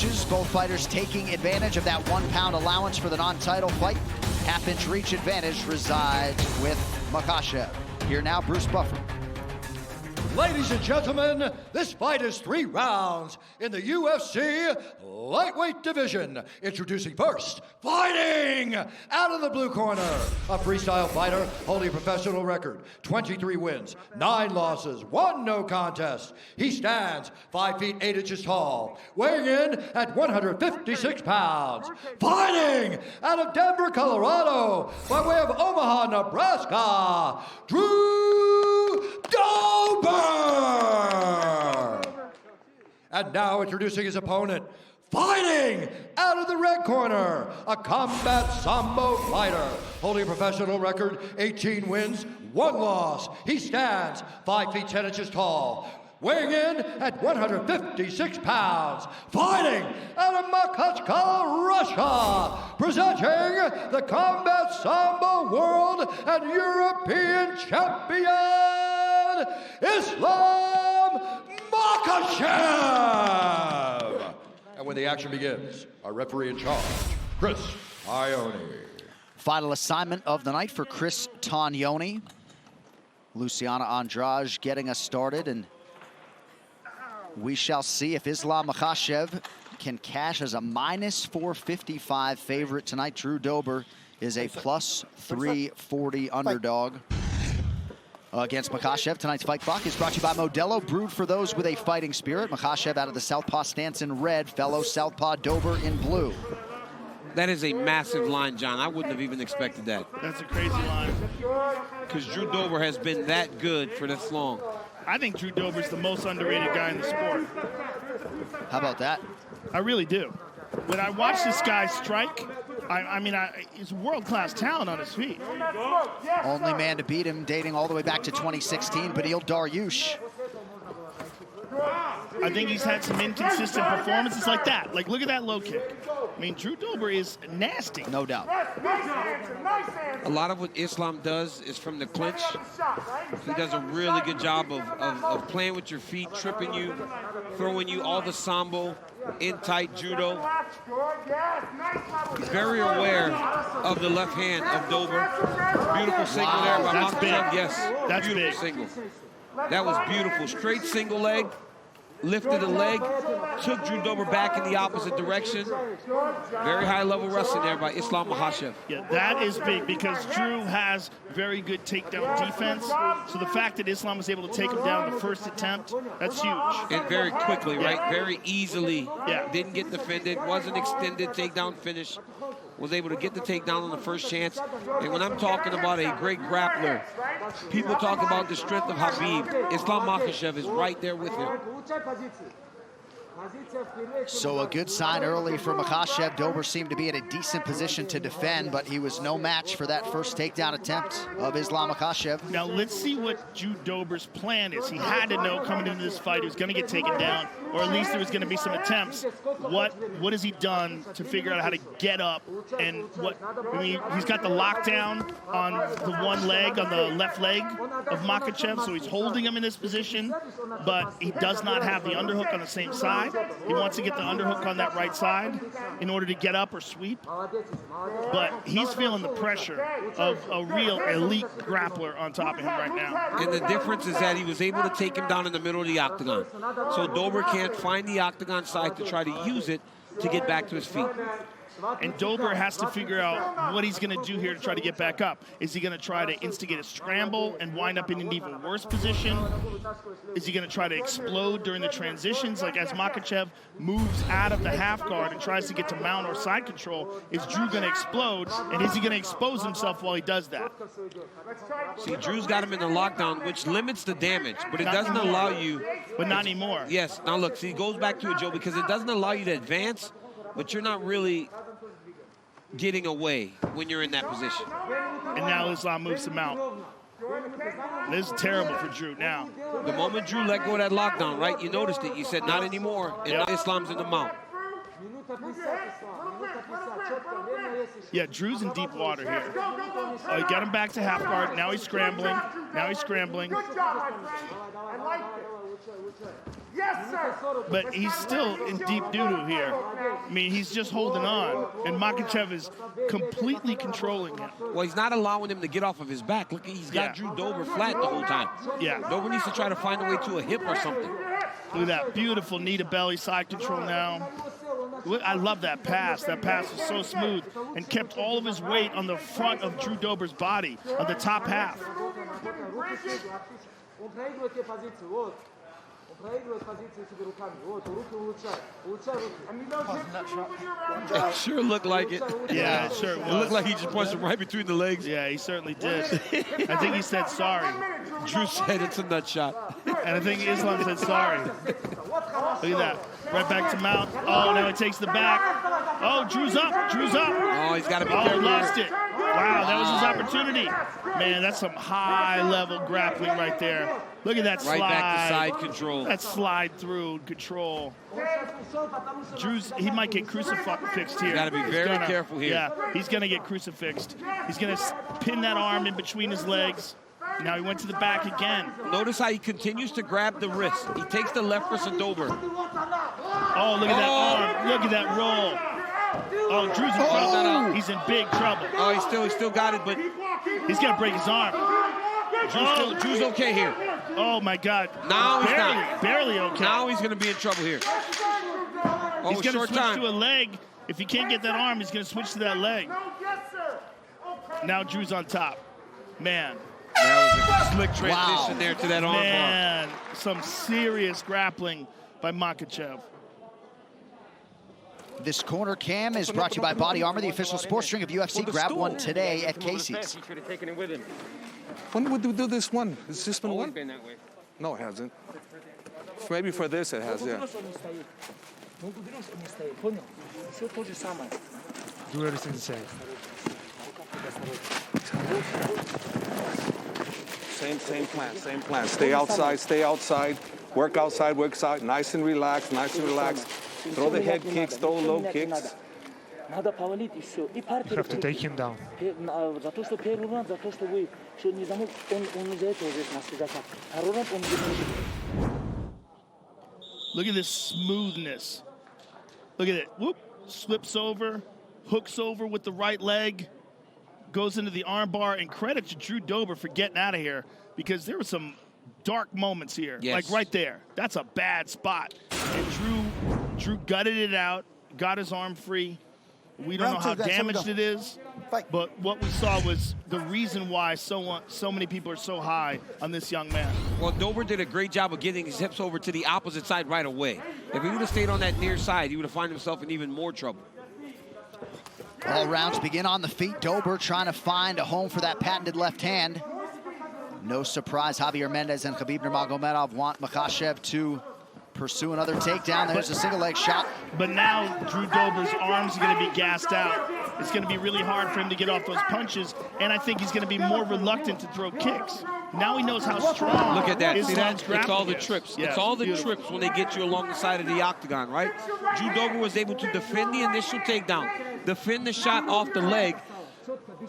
inches. Both fighters taking advantage of that 1 pound allowance for the non-title fight. Half-inch reach advantage resides with Machaczev. Here now, Bruce Buffer. Ladies and gentlemen, this fight is 3 rounds in the UFC lightweight division. Introducing first, fighting out of the blue corner, a freestyle fighter holding a professional record, 23 wins, 9 losses, 1 no contest. He stands 5 feet 8 inches tall, weighing in at 156 pounds. Fighting out of Denver, Colorado, by way of Omaha, Nebraska, Дрю Добер! And now introducing his opponent, fighting out of the red corner, a combat sambo fighter, holding a professional record, 18 wins, 1 loss. He stands 5 feet 10 inches tall, weighing in at 156 pounds, fighting out of Machaczev, Russia, presenting the Combat Sambo World and European Champion, Ислам Mахачев. And when the action begins, our referee in charge, Chris Ione. Final assignment of the night for Chris Tognoni. Luciana Andrade getting us started, and we shall see if Ислам Machaczev can cash as a minus 455 favorite tonight. Дрю Добер is a plus 340 underdog against Machaczev. Tonight's Fight Clock is brought to you by Modelo, brewed for those with a fighting spirit. Machaczev out of the southpaw stance in red, fellow southpaw Dober in blue. That is a massive line, John. I wouldn't have even expected that. That's a crazy line. Because Дрю Добер has been that good for this long. I think Дрю Dober's the most underrated guy in the sport. How about that? I really do. When I watch this guy strike, he's a world-class talent on his feet. Only man to beat him, dating all the way back to 2016, Beneil Dariush. I think he's had some inconsistent performances like that. Like, look at that low kick. I mean, Дрю Добер is nasty. No doubt. A lot of what Ислам does is from the clinch. He does a really good job of playing with your feet, tripping you, throwing you all the sambo, in tight judo. He's very aware of the left hand of Dober. Beautiful single there by Machaczev. Yes, that's beautiful single. That was beautiful. Straight single leg. Lifted a leg, took Дрю Добер back in the opposite direction. Very high-level wrestling there by Ислам Mахачев. Yeah, that is big because Дрю has very good takedown defense. So the fact that Ислам was able to take him down the first attempt, that's huge. And very quickly, right? Very easily. Yeah. Didn't get defended, wasn't extended, takedown finish. Was able to get the takedown on the first chance. And when I'm talking about a great grappler, people talk about the strength of Habib. Ислам Machaczev is right there with him. So a good sign early for Machaczev. Dober seemed to be in a decent position to defend, but he was no match for that first takedown attempt of Ислам Machaczev. Now let's see what Дрю Dober's plan is. He had to know coming into this fight he was going to get taken down, or at least there was going to be some attempts. What has he done to figure out how to get up? And he's got the lockdown on the one leg, on the left leg of Machaczev, so he's holding him in this position, but he does not have the underhook on the same side. He wants to get the underhook on that right side in order to get up or sweep. But he's feeling the pressure of a real elite grappler on top of him right now. And the difference is that he was able to take him down in the middle of the octagon. So Dober can't find the octagon side to try to use it to get back to his feet. And Dober has to figure out what he's going to do here to try to get back up. Is he going to try to instigate a scramble and wind up in an even worse position? Is he going to try to explode during the transitions? Like as Machaczev moves out of the half guard and tries to get to mount or side control, is Дрю going to explode? And is he going to expose himself while he does that? See, Drew's got him in the lockdown, which limits the damage, but it doesn't allow you. But not anymore. Yes. Now look, see, it goes back to it, Joe, because it doesn't allow you to advance, but you're not really getting away when you're in that position. And now Ислam moves him out. This is terrible for Дрю now. The moment Дрю let go of that lockdown, right, you noticed it. You said not anymore, and now Islam's in the mount. Yeah, Drew's in deep water here. He got him back to half guard. Now he's scrambling. But he's still in deep doo-doo here. I mean, he's just holding on, and Makachev is completely controlling him. Well, he's not allowing him to get off of his back. Look, he's got Drew Dober flat the whole time. Yeah. Dober needs to try to find a way to a hip or something. Look at that beautiful knee to belly side control now. I love that pass. That pass was so smooth and kept all of his weight on the front of Drew Dober's body, on the top half. It sure looked like it. Yeah, it sure was. It looked like he just punched him right between the legs. Yeah, he certainly did. I think he said sorry. Drew said it's a nut shot. And I think Islam said sorry. Look at that. Right back to mount. Oh, now he takes the back. Oh, Drew's up. Drew's up. Oh, he's got to be careful. careful. Lost it. Wow, that was his opportunity. Man, that's some high-level grappling right there. Look at that slide. Right back to side control. That slide through control. He might get crucifixed here. Got to be very careful here. Yeah, he's going to get crucifixed. He's going to pin that arm in between his legs. Now he went to the back again. Notice how he continues to grab the wrist. He takes the left wrist of Dober. Oh, look at that arm. Look at that roll. Oh, Drew's in trouble. He's in big trouble. Oh, he still got it, but he's going to break his arm. Drew's okay here. Oh, my God. Now he's not. Barely okay. Now he's going to be in trouble here. Oh, he's going to switch to a leg. If he can't get that arm, he's going to switch to that leg. Now Drew's on top. Man. That was a slick transition there to that arm bar. Man, some serious grappling by Makachev. This corner cam is brought to you by Body Armor, the official sports drink of UFC. Grab one today at Casey's. When would we do this one? Has this been one? Been that way. No, it hasn't. Maybe for this it has, yeah. Do everything the same. Same plan. Stay outside, work outside, nice and relaxed. Throw the head kicks, throw low kicks. You have to take him down. Look at this smoothness. Look at it. Whoop. Slips over, hooks over with the right leg, goes into the arm bar, and credit to Drew Dober for getting out of here, because there were some dark moments here. Yes. Like right there. That's a bad spot. And Drew gutted it out, got his arm free. We don't know how damaged it is, but what we saw was the reason why so many people are so high on this young man. Well, Dober did a great job of getting his hips over to the opposite side right away. If he would have stayed on that near side, he would have found himself in even more trouble. All rounds begin on the feet. Dober trying to find a home for that patented left hand. No surprise, Javier Mendez and Khabib Nurmagomedov want Makhachev to pursue another takedown. There's a single leg shot. But now Drew Dober's arms are going to be gassed out. It's going to be really hard for him to get off those punches, and I think he's going to be more reluctant to throw kicks. Now he knows how strong. Look at that. See Islam's that? It's all the grappling trips. is. Yeah, it's all the beautiful. trips when they get you along the side of the octagon, right? Drew Dober was able to defend the initial takedown, defend the shot off the leg,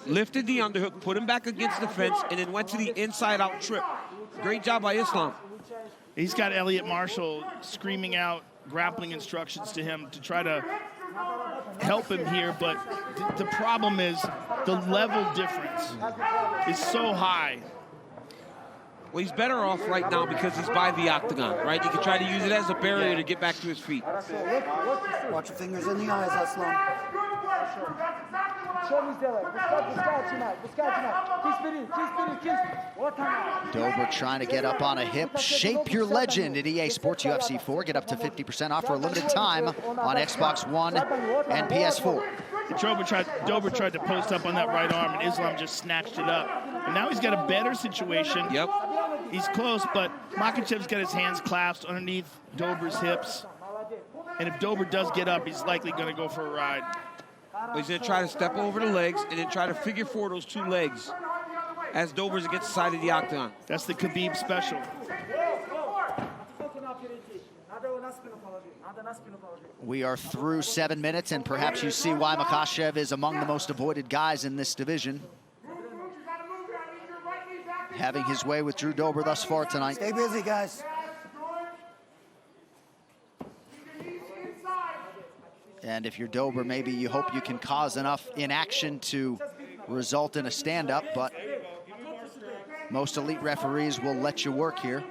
lifted the underhook, put him back against the fence, and then went to the inside-out trip. Great job by Islam. He's got Elliot Marshall screaming out grappling instructions to him to try to help him here, but the problem is the level difference is so high. Well, he's better off right now because he's by the octagon, right? He can try to use it as a barrier to get back to his feet. Watch your fingers in the eyes, Islam. Dober trying to get up on a hip. Shape your legend at EA Sports UFC 4. Get up to 50% off for a limited time on Xbox One and PS4. Dober tried to post up on that right arm, and Islam just snatched it up. And now he's got a better situation. Yep. He's close, but Makhachev's got his hands clasped underneath Dober's hips. And if Dober does get up, he's likely going to go for a ride. But he's going to try to step over the legs and then try to figure four those two legs as Dober's against the side of the octagon. That's the Khabib special. We are through 7 minutes, and perhaps you see why Makhachev is among the most avoided guys in this division. Having his way with Drew Dober thus far tonight. Stay busy, guys. And if you're Dober, maybe you hope you can cause enough inaction to result in a stand-up, but most elite referees will let you work here.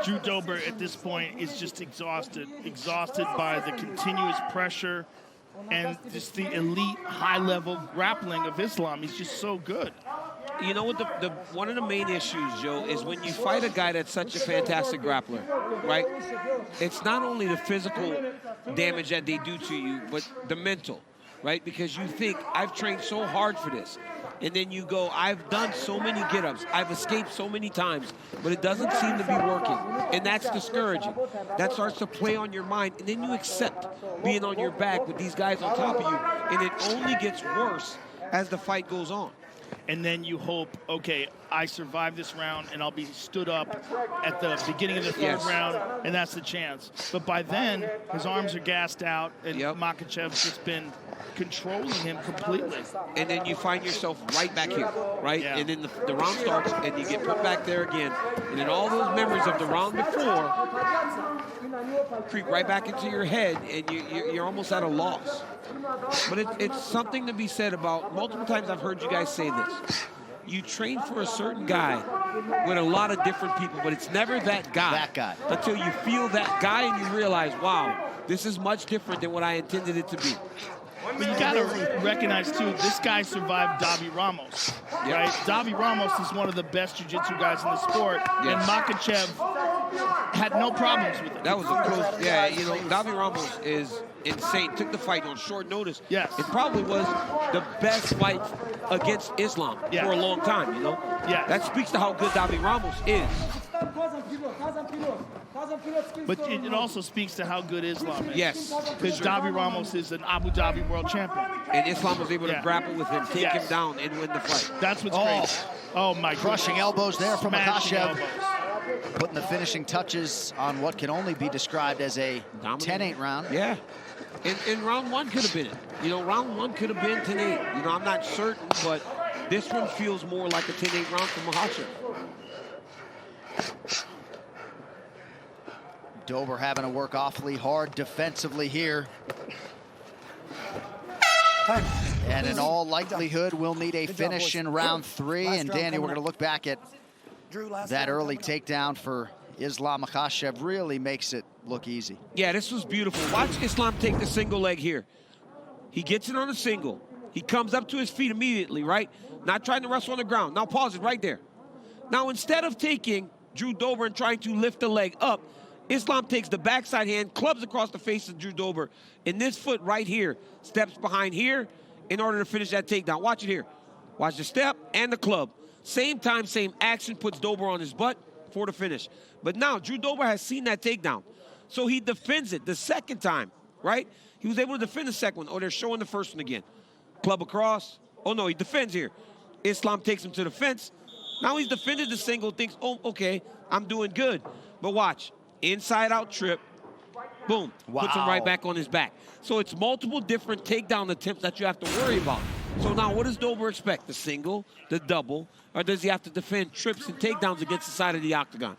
Дрю Добер at this point is just exhausted by the continuous pressure and just the elite high-level grappling of Islam. He's just so good. You know what, one of the main issues, Joe, is when you fight a guy that's such a fantastic grappler, right? It's not only the physical damage that they do to you, but the mental, right? Because you think, I've trained so hard for this. And then you go, I've done so many get-ups, I've escaped so many times, but it doesn't seem to be working. And that's discouraging. That starts to play on your mind, and then you accept being on your back with these guys on top of you, and it only gets worse as the fight goes on. And then you hope, okay, I survive this round and I'll be stood up at the beginning of the third round, and that's the chance. But by then, his arms are gassed out, and Makhachev's just been controlling him completely. And then you find yourself right back here, right? Yeah. And then the round starts, and you get put back there again. And then all those memories of the round before creep right back into your head, and you're almost at a loss. But it's something to be said about, multiple times I've heard you guys say this. You train for a certain guy with a lot of different people, but it's never that guy. That guy. Until you feel that guy and you realize, wow, this is much different than what I intended it to be. But you got to recognize, too, this guy survived Davi Ramos, right? Davi Ramos is one of the best jiu-jitsu guys in the sport, and Makhachev had no problems with it. That was a close, yeah, you know, Davi Ramos is insane. Took the fight on short notice. Yes. It probably was the best fight against Islam for a long time, you know? Yeah. That speaks to how good Davi Ramos is. But it also speaks to how good Islam is. Yes. Because Davi Ramos is an Abu Dhabi world champion. And Islam was able to grapple with him, take him down, and win the fight. That's what's crazy. Oh, my Crushing elbows there from Makhachev. elbows. Putting the finishing touches on what can only be described as a 10-8 round. Yeah. And round one could have been it. You know, round one could have been 10-8. You know, I'm not certain, but this one feels more like a 10-8 round for Makachev. Dober having to work awfully hard defensively here. And in all likelihood, we'll need a finish in round 3. And Danny, we're going to look back at that early takedown for Islam Makhachev. Really makes it look easy. Yeah, this was beautiful. Watch Islam take the single leg here. He gets it on a single. He comes up to his feet immediately, right? Not trying to wrestle on the ground. Now pause it right there. Now instead of taking Дрю Добер and trying to lift the leg up, Islam takes the backside hand, clubs across the face of Дрю Добер, and this foot right here steps behind here in order to finish that takedown. Watch it here. Watch the step and the club. Same time, same action, puts Dober on his butt for the finish. But now Дрю Добер has seen that takedown, so he defends it the second time, right? He was able to defend the second one. Oh, they're showing the first one again. Club across. Oh, no, he defends here. Islam takes him to the fence. Now he's defended the single, thinks, oh, okay, I'm doing good. But watch. Inside-out trip, boom, puts him right back on his back. So it's multiple different takedown attempts that you have to worry about. So now what does Dober expect? The single, the double, or does he have to defend trips and takedowns against the side of the octagon?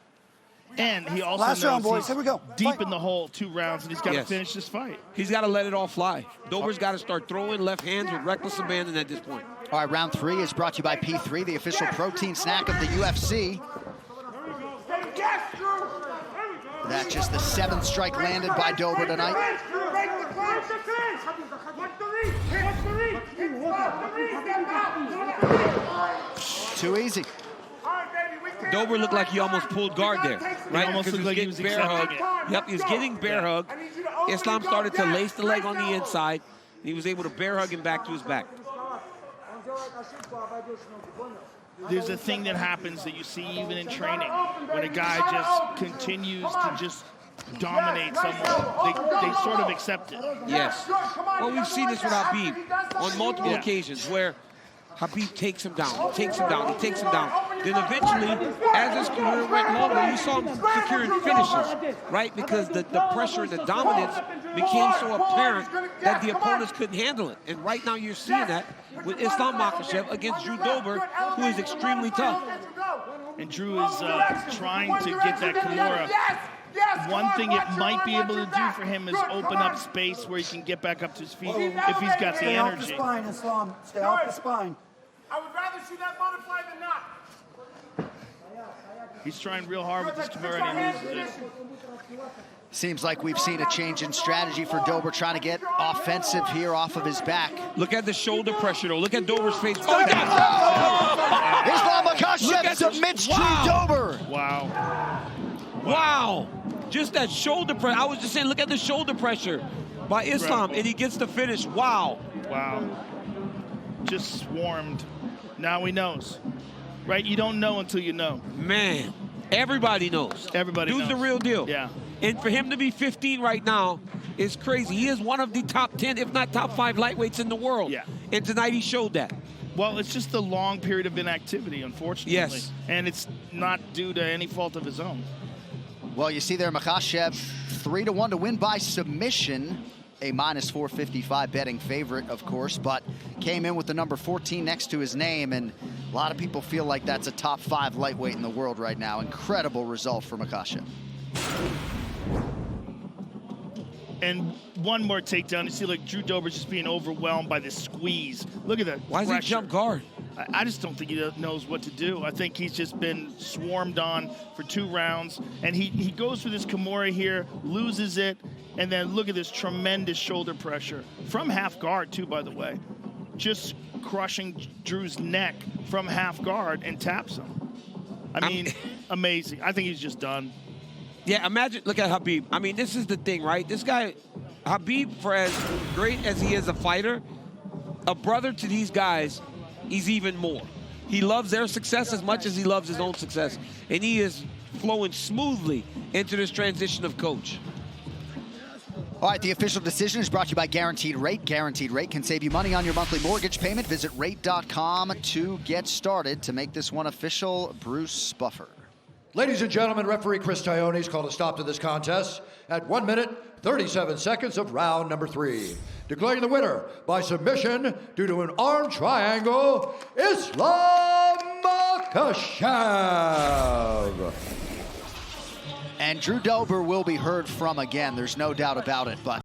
And he also knows he's deep in the hole 2 rounds, and he's got to finish this fight. He's got to let it all fly. Dober's got to start throwing left hands with reckless abandon at this point. All right, round 3 is brought to you by P3, the official protein snack of the UFC. That's just the 7th strike landed by Dober tonight. Too easy. Dober looked like he almost pulled guard there, right? Almost looked like he was bear hug. Yep, he was getting bear hug. Islam started to lace the leg on the inside, and he was able to bear hug him back to his back. There's a thing that happens that you see even in training when a guy just continues to just dominate someone. They sort of accept it. Yes. Well, we've seen this with Habib on multiple occasions where Habib takes him down, takes him down, he takes him down. then eventually, as his career went longer, you saw him securing finishes, right? Because the pressure and the dominance became so apparent that the opponents couldn't handle it. And right now you're seeing that with Ислам Mахachев against Дрю Добер, who is extremely tough. And Drew is trying to get that Kimura. One thing it might be able to do for him is open up space where he can get back up to his feet if he's got the energy. Stay off the spine, Islam. Stay off the spine. I would rather see that butterfly than not. He's trying real hard with this Kimura and he loses it. Seems like we've seen a change in strategy for Dober, trying to get offensive here off of his back. Look at the shoulder pressure, though. Look at Dober's face. Oh, he got it! Ислам Mахачев submits Дрю Добер. Wow. Wow. Just that shoulder pressure. I was just saying, look at the shoulder pressure by Islam, and he gets the finish. Wow. Wow. Just swarmed. Now he knows. Right? You don't know until you know. Man, everybody knows. Everybody knows. Dude's the real deal. Yeah. And for him to be 15 right now is crazy. He is one of the top 10, if not top 5 lightweights in the world. Yeah. And tonight he showed that. Well, it's just a long period of inactivity, unfortunately. Yes. And it's not due to any fault of his own. Well, you see there, Makhachev 3-1 to win by submission. A -455 betting favorite, of course, but came in with the number 14 next to his name, and a lot of people feel like that's a top 5 lightweight in the world right now. Incredible result for Makhachev. And one more takedown. You see, like, Дрю Добер's just being overwhelmed by this squeeze. Look at that. Why does he jump guard? I just don't think he knows what to do. I think he's just been swarmed on for 2 rounds. And he goes for this Kimura here, loses it, and then look at this tremendous shoulder pressure. From half guard, too, by the way. Just crushing Drew's neck from half guard and taps him. I mean, amazing. I think he's just done. Yeah, imagine, look at Khabib. I mean, this is the thing, right? This guy, Khabib, for as great as he is a fighter, a brother to these guys, he's even more. He loves their success as much as he loves his own success. And he is flowing smoothly into this transition of coach. All right, the official decision is brought to you by Guaranteed Rate. Guaranteed Rate can save you money on your monthly mortgage payment. Visit rate.com to get started. To make this one official, Bruce Buffer. Ladies and gentlemen, referee Chris Tione's called a stop to this contest at 1 minute, 37 seconds of round number 3. Declaring the winner by submission due to an arm triangle, Ислам Махачев. And Дрю Добер will be heard from again. There's no doubt about it, but